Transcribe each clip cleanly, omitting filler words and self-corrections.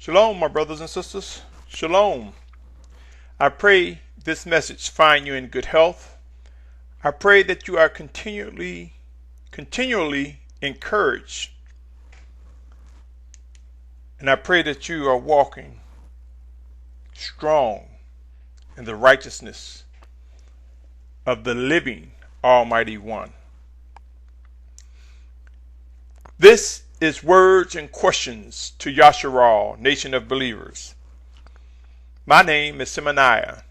Shalom, my brothers and sisters. Shalom. I pray this message find you in good health. I pray that you are continually encouraged. And I pray that you are walking strong in the righteousness of the living Almighty One. This is Words and Questions to Yashar'al, Nation of Believers. My name is Symmanayah,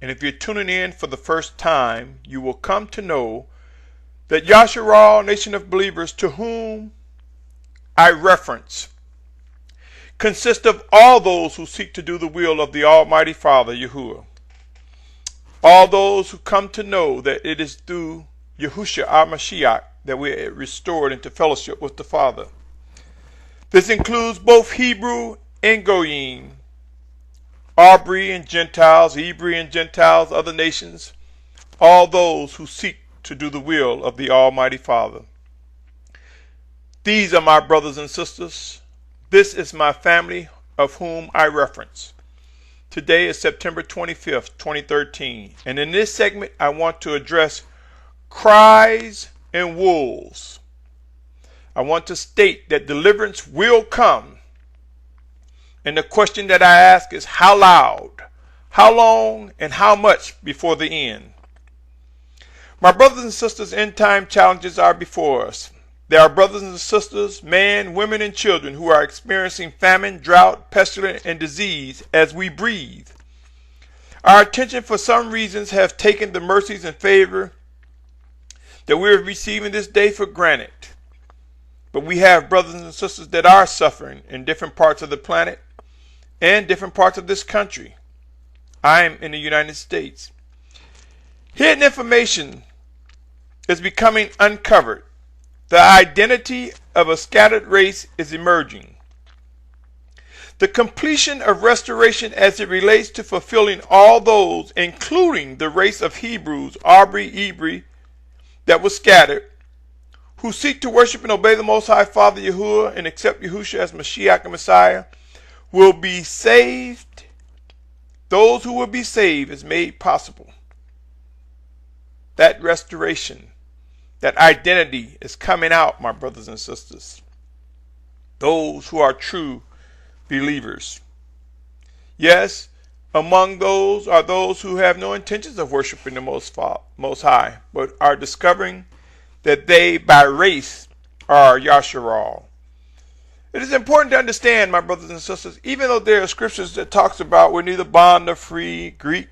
and if you're tuning in for the first time, you will come to know that Yashar'al, Nation of Believers, to whom I reference, consists of all those who seek to do the will of the Almighty Father, Yahuwah. All those who come to know that it is through Yahushua our Mashiach that we are restored into fellowship with the Father. This includes both Hebrew and Goyim, Abri and Gentiles, Hebrew and Gentiles, other nations, all those who seek to do the will of the Almighty Father. These are my brothers and sisters. This is my family of whom I reference. Today is September 25th, 2013, and in this segment I want to address Cries and Wolves. I want to state that deliverance will come, and the question that I ask is how loud, how long, and how much before the end. My brothers and sisters, end time challenges are before us. There are brothers and sisters, men, women, and children who are experiencing famine, drought, pestilence, and disease as we breathe. Our attention for some reasons has taken the mercies and favor that we are receiving this day for granted. But we have brothers and sisters that are suffering in different parts of the planet and different parts of this country. I am in the United States. Hidden information is becoming uncovered. The identity of a scattered race is emerging. The completion of restoration as it relates to fulfilling all those, including the race of Hebrews, Abri, that was scattered, who seek to worship and obey the Most High Father Yahuwah and accept Yahushua as Mashiach and Messiah, will be saved. Those who will be saved is made possible. That restoration, that identity is coming out, my brothers and sisters. Those who are true believers. Yes, among those are those who have no intentions of worshiping the Most High, but are discovering that they, by race, are Yashar'al. It is important to understand, my brothers and sisters, even though there are scriptures that talks about we're neither bond nor free, Greek,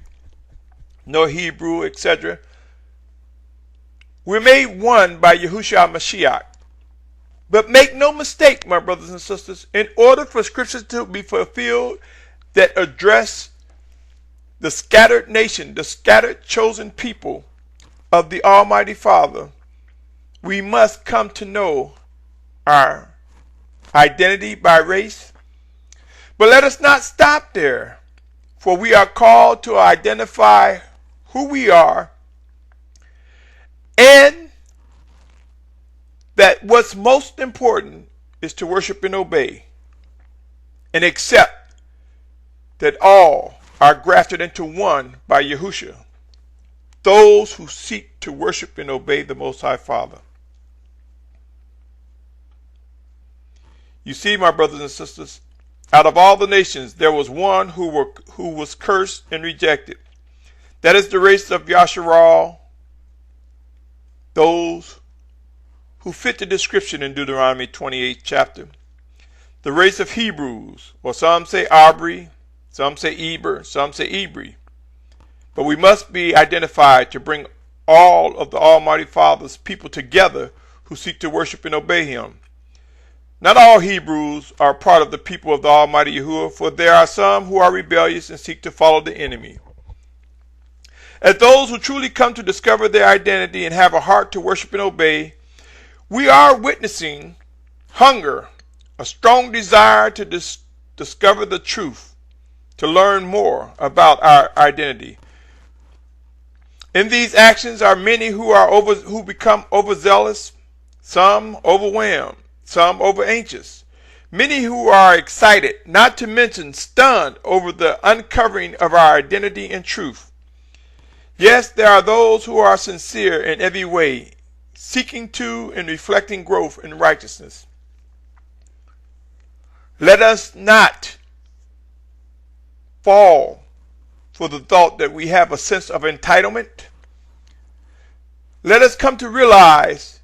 nor Hebrew, etc., we're made one by Yahushua Mashiach. But make no mistake, my brothers and sisters, in order for scriptures to be fulfilled that address the scattered nation, the scattered chosen people of the Almighty Father, we must come to know our identity by race. But let us not stop there, for we are called to identify who we are, and that what's most important is to worship and obey and accept that all are grafted into one by Yahushua, those who seek to worship and obey the Most High Father. You see, my brothers and sisters, out of all the nations there was one who was cursed and rejected. That is the race of Yashar'al, those who fit the description in Deuteronomy 28th chapter. The race of Hebrews, or some say Abri, some say Eber, some say Ibri. But we must be identified to bring all of the Almighty Father's people together who seek to worship and obey Him. Not all Hebrews are part of the people of the Almighty Yahuwah, for there are some who are rebellious and seek to follow the enemy. As those who truly come to discover their identity and have a heart to worship and obey, we are witnessing hunger, a strong desire to discover the truth, to learn more about our identity. In these actions are many who become overzealous, some overwhelmed, some over anxious. Many who are excited, not to mention stunned, over the uncovering of our identity and truth. Yes, there are those who are sincere in every way, seeking to and reflecting growth in righteousness. Let us not fall for the thought that we have a sense of entitlement. Let us come to realize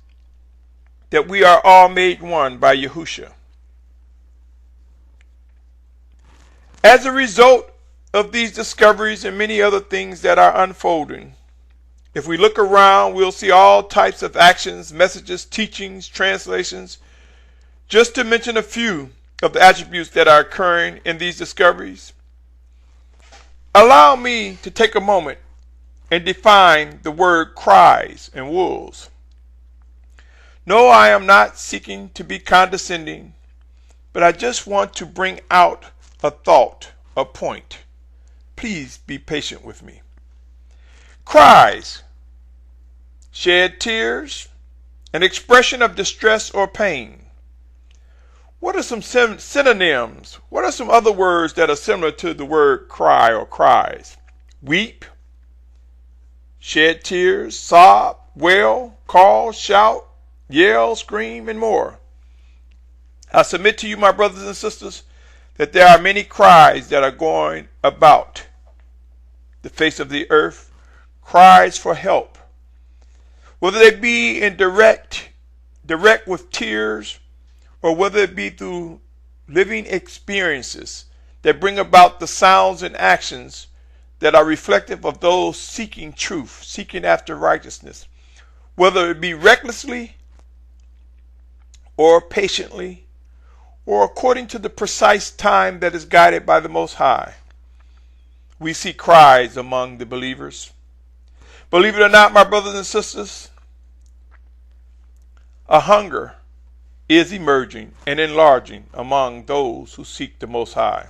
that we are all made one by Yahushua. As a result of these discoveries and many other things that are unfolding, if we look around, we'll see all types of actions, messages, teachings, translations, just to mention a few of the attributes that are occurring in these discoveries. Allow me to take a moment and define the word cries and wolves. No, I am not seeking to be condescending, but I just want to bring out a thought, a point. Please be patient with me. Cries, shed tears, an expression of distress or pain. What are some synonyms? What are some other words that are similar to the word cry or cries? Weep, shed tears, sob, wail, call, shout, yell, scream, and more. I submit to you, my brothers and sisters, that there are many cries that are going about the face of the earth, cries for help. Whether they be in direct with tears, or whether it be through living experiences that bring about the sounds and actions that are reflective of those seeking truth, seeking after righteousness, whether it be recklessly or patiently or according to the precise time that is guided by the Most High. We see cries among the believers. Believe it or not, my brothers and sisters, a hunger is emerging and enlarging among those who seek the Most High.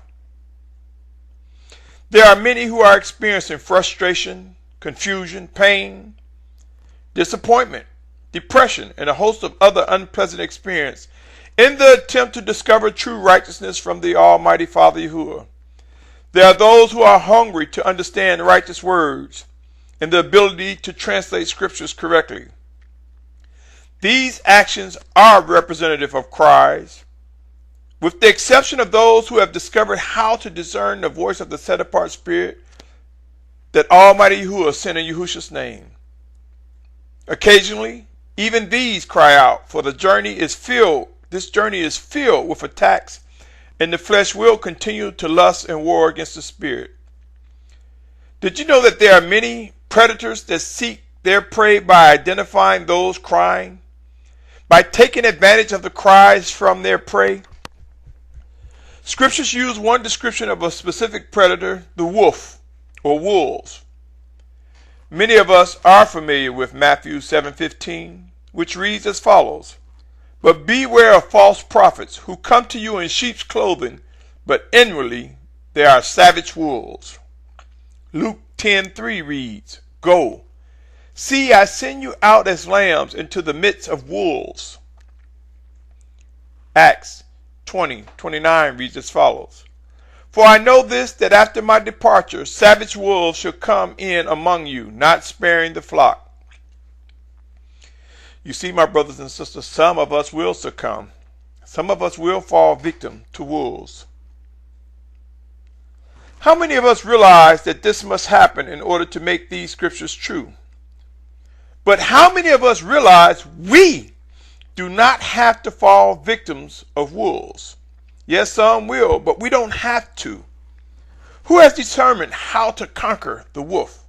There are many who are experiencing frustration, confusion, pain, disappointment, depression, and a host of other unpleasant experiences in the attempt to discover true righteousness from the Almighty Father Yahuwah. There are those who are hungry to understand righteous words and the ability to translate scriptures correctly. These actions are representative of cries, with the exception of those who have discovered how to discern the voice of the set-apart Spirit that Almighty Yahuwah sent in Yahushua's name. Occasionally, even these cry out, for this journey is filled with attacks, and the flesh will continue to lust and war against the Spirit. Did you know that there are many predators that seek their prey by identifying those crying, by taking advantage of the cries from their prey? Scriptures use one description of a specific predator, the wolf or wolves. Many of us are familiar with Matthew 7:15, which reads as follows: "But beware of false prophets who come to you in sheep's clothing, but inwardly they are savage wolves." Luke 10:3 reads, "Go, see, I send you out as lambs into the midst of wolves." Acts 20:29 reads as follows: "For I know this, that after my departure savage wolves shall come in among you, not sparing the flock." You see, my brothers and sisters, some of us will succumb. Some of us will fall victim to wolves. How many of us realize that this must happen in order to make these scriptures true? But how many of us realize we do not have to fall victims of wolves? Yes, some will, but we don't have to. Who has determined how to conquer the wolf,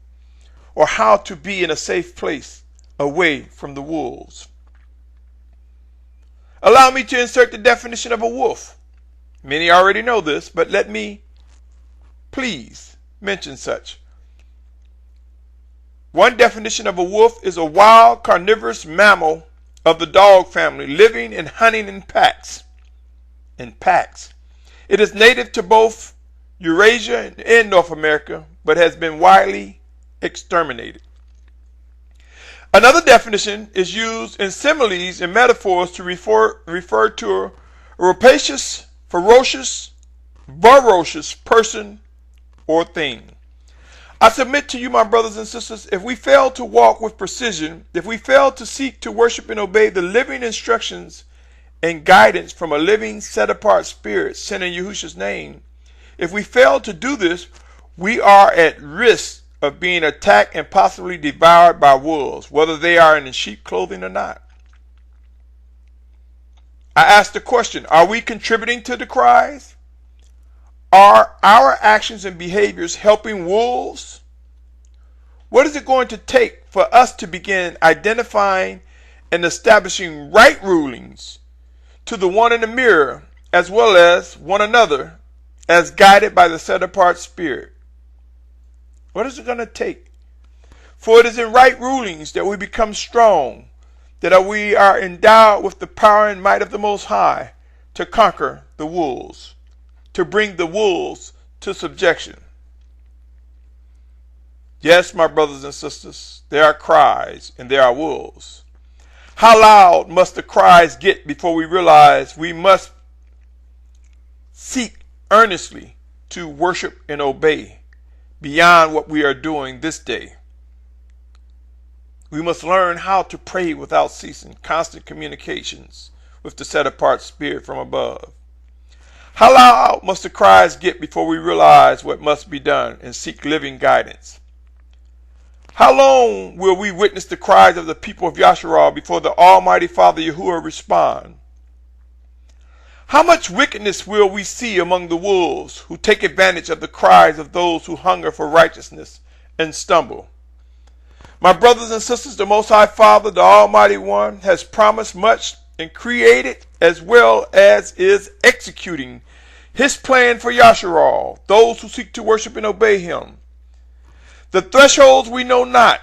or how to be in a safe place away from the wolves? Allow me to insert the definition of a wolf. Many already know this, but let me please mention such. One definition of a wolf is a wild carnivorous mammal of the dog family, living and hunting in packs. It is native to both Eurasia and North America, but has been widely exterminated. Another definition is used in similes and metaphors to refer to a rapacious ferocious person or thing. I submit to you, my brothers and sisters, if we fail to walk with precision, if we fail to seek to worship and obey the living instructions and guidance from a living, set-apart spirit sent in Yahushua's name, if we fail to do this, we are at risk of being attacked and possibly devoured by wolves, whether they are in sheep clothing or not. I ask the question, are we contributing to the cries? Are our actions and behaviors helping wolves? What is it going to take for us to begin identifying and establishing right rulings to the one in the mirror as well as one another as guided by the set-apart spirit? What is it going to take? For it is in right rulings that we become strong, that we are endowed with the power and might of the Most High to conquer the wolves, to bring the wolves to subjection. Yes, my brothers and sisters, there are cries and there are wolves. How loud must the cries get before we realize we must seek earnestly to worship and obey beyond what we are doing this day? We must learn how to pray without ceasing, constant communications with the set-apart spirit from above. How loud must the cries get before we realize what must be done and seek living guidance? How long will we witness the cries of the people of Yashar'al before the Almighty Father Yahuwah respond? How much wickedness will we see among the wolves who take advantage of the cries of those who hunger for righteousness and stumble? My brothers and sisters, the Most High Father, the Almighty One, has promised much and created as well as is executing His plan for Yashar'al, those who seek to worship and obey Him. The thresholds we know not,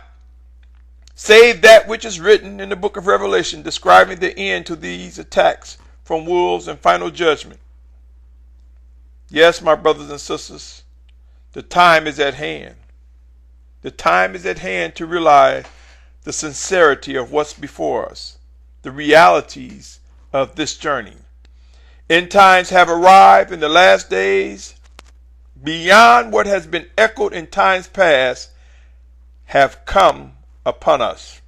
save that which is written in the book of Revelation describing the end to these attacks from wolves and final judgment. Yes, my brothers and sisters, the time is at hand. The time is at hand to realize the sincerity of what's before us, the realities of this journey. End times have arrived in the last days. Beyond what has been echoed in times past have come upon us.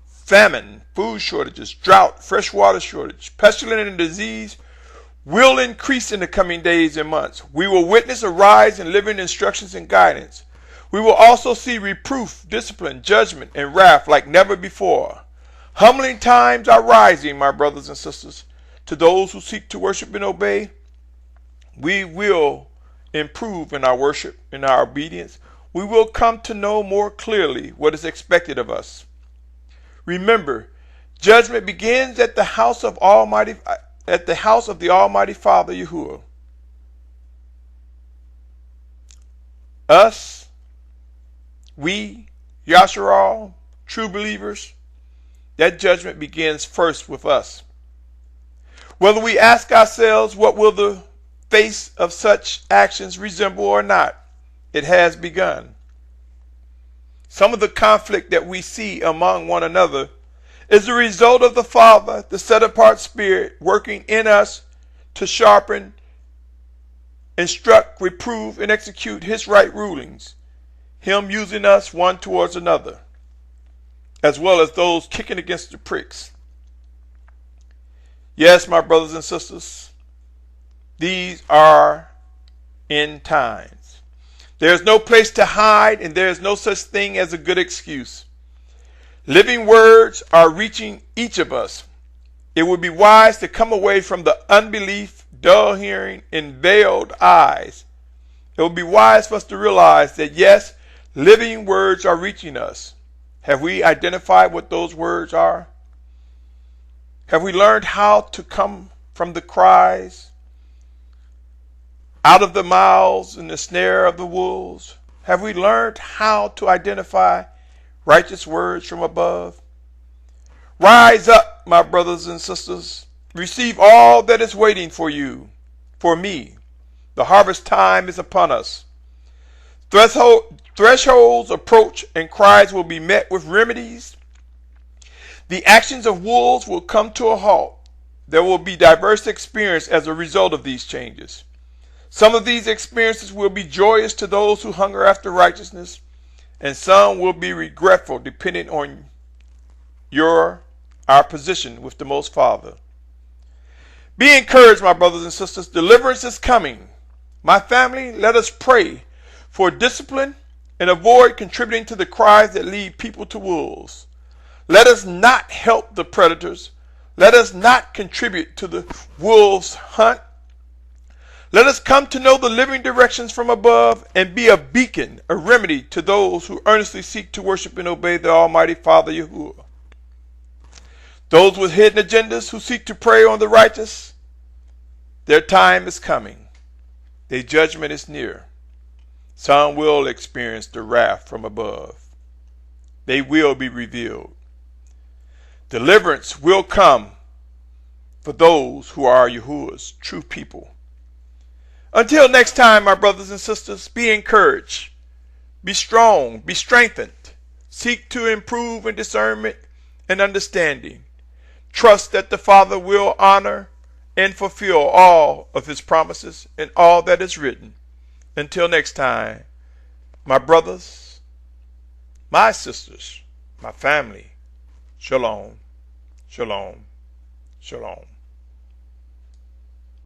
Famine, food shortages, drought, fresh water shortage, pestilence and disease will increase in the coming days and months. We will witness a rise in living instructions and guidance. We will also see reproof, discipline, judgment, and wrath like never before. Humbling times are rising, my brothers and sisters. To those who seek to worship and obey, we will improve in our worship, in our obedience. We will come to know more clearly what is expected of us. Remember, judgment begins at the house of the Almighty Father Yahuwah. Us, we, Yashar'al, true believers, that judgment begins first with us. Whether we ask ourselves what will the face of such actions resemble or not, it has begun. Some of the conflict that we see among one another is the result of the Father, the set-apart Spirit, working in us to sharpen, instruct, reprove, and execute His right rulings, Him using us one towards another, as well as those kicking against the pricks. Yes, my brothers and sisters, these are end times. There is no place to hide, and there is no such thing as a good excuse. Living words are reaching each of us. It would be wise to come away from the unbelief, dull hearing, and veiled eyes. It would be wise for us to realize that, yes, living words are reaching us. Have we identified what those words are? Have we learned how to come from the cries, out of the mouths and the snare of the wolves? Have we learned how to identify righteous words from above? Rise up, my brothers and sisters. Receive all that is waiting for you, for me. The harvest time is upon us. Thresholds approach and cries will be met with remedies. The actions of wolves will come to a halt. there will be diverse experience as a result of these changes. Some of these experiences will be joyous to those who hunger after righteousness, and some will be regretful depending on our position with the Most Father. Be encouraged, my brothers and sisters. Deliverance is coming. My family, let us pray for discipline and avoid contributing to the cries that lead people to wolves. Let us not help the predators. Let us not contribute to the wolves' hunt. Let us come to know the living directions from above and be a beacon, a remedy to those who earnestly seek to worship and obey the Almighty Father Yahuwah. Those with hidden agendas who seek to prey on the righteous, their time is coming. Their judgment is near. Some will experience the wrath from above. They will be revealed. Deliverance will come for those who are Yahuwah's true people. Until next time, my brothers and sisters, be encouraged, be strong, be strengthened. Seek to improve in discernment and understanding. Trust that the Father will honor and fulfill all of his promises and all that is written. Until next time, my brothers, my sisters, my family, shalom, shalom, shalom.